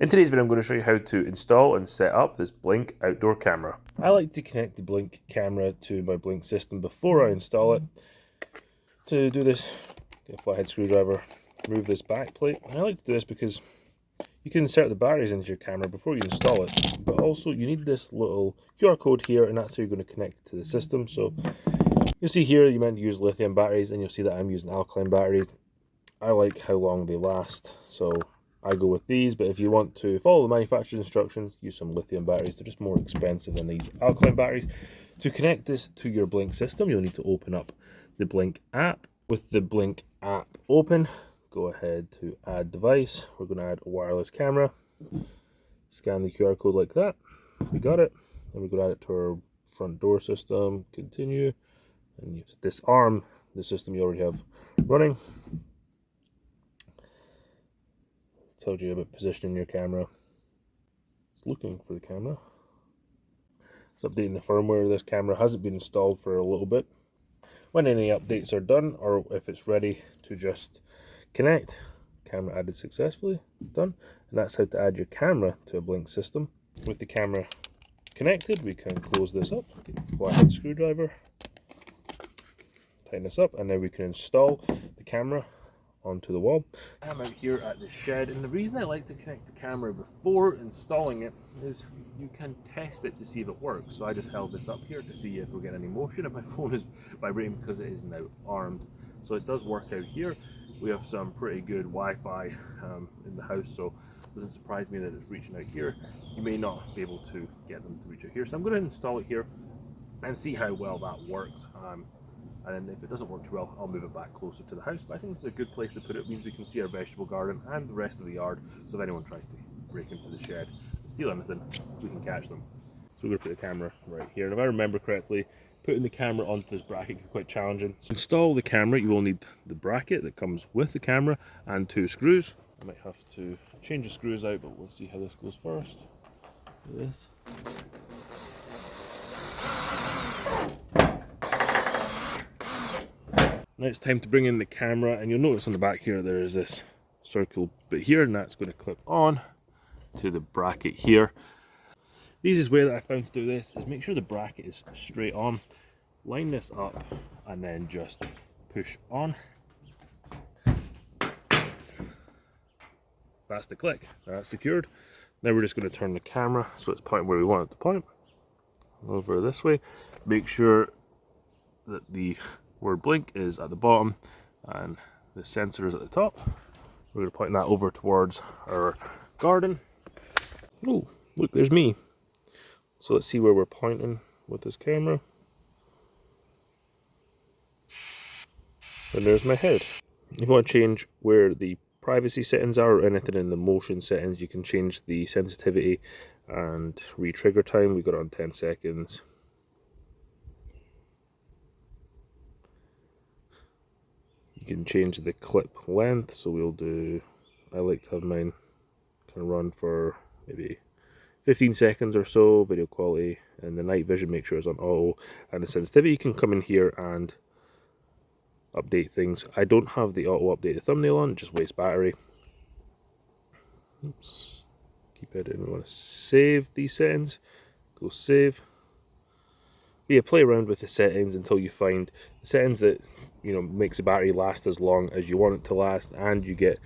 In today's video I'm going to show you how to install and set up this Blink outdoor camera. I like to connect the Blink camera to my Blink system before I install it. To do this, get a flathead screwdriver, remove this back plate. And I like to do this because you can insert the batteries into your camera before you install it, but also you need this little QR code here, and that's how you're going to connect it to the system. So you'll see here you meant to use lithium batteries, and you'll see that I'm using alkaline batteries. I like how long they last, so I go with these, but if you want to follow the manufacturer's instructions, use some lithium batteries. They're just more expensive than these alkaline batteries. To connect this to your Blink system, you'll need to open up the Blink app. With the Blink app open, go ahead to add device. We're going to add a wireless camera. Scan the QR code like that. We got it. Then we're going to add it to our front door system. Continue. And you have to disarm the system you already have running. Tells you about positioning your camera. It's looking for the camera. It's updating the firmware. This camera hasn't been installed for a little bit. When any updates are done, or if it's ready to just connect, camera added successfully, done. And that's how to add your camera to a Blink system. With the camera connected, we can close this up, get a flathead screwdriver, tighten this up, and then we can install the camera onto the wall. I'm out here at the shed, and the reason I like to connect the camera before installing it is you can test it to see if it works. So I just held this up here to see if we're getting any motion, if my phone is vibrating, because it is now armed. So it does work out here. We have some pretty good Wi-Fi in the house, so it doesn't surprise me that it's reaching out here. You may not be able to get them to reach out here, so I'm going to install it here and see how well that works. And then if it doesn't work too well, I'll move it back closer to the house. But I think it's a good place to put it. It means we can see our vegetable garden and the rest of the yard. So if anyone tries to break into the shed and steal anything, we can catch them. So we're going to put the camera right here. And if I remember correctly, putting the camera onto this bracket is quite challenging. So to install the camera, you will need the bracket that comes with the camera and 2 screws. I might have to change the screws out, but we'll see how this goes first. This. Now it's time to bring in the camera, and you'll notice on the back here there is this circle bit here, and that's going to clip on to the bracket here. The easiest way that I found to do this is make sure the bracket is straight on, line this up, and then just push on. That's the click. That's secured. Now we're just going to turn the camera so it's pointing where we want it to point. Over this way. Make sure that the word Blink is at the bottom and the sensor is at the top. We're going to point that over towards our garden. Oh, look, there's me. So let's see where we're pointing with this camera. And there's my head. If you want to change where the privacy settings are or anything in the motion settings, you can change the sensitivity and re-trigger time. We got it on 10 seconds. You can change the clip length, so we'll do, I like to have mine kind of run for maybe 15 seconds or so. Video quality and the night vision, make sure it's on auto, and the sensitivity, you can come in here and update things. I don't have the auto update the thumbnail on, just waste battery. Oops. Keep it in. We want to save these settings, go save. But yeah, play around with the settings until you find the settings that makes the battery last as long as you want it to last, and you get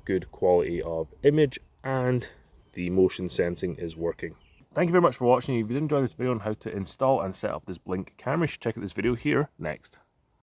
good quality of image and the motion sensing is working. Thank you very much for watching. If you did enjoy this video on how to install and set up this Blink camera, you should check out this video here next.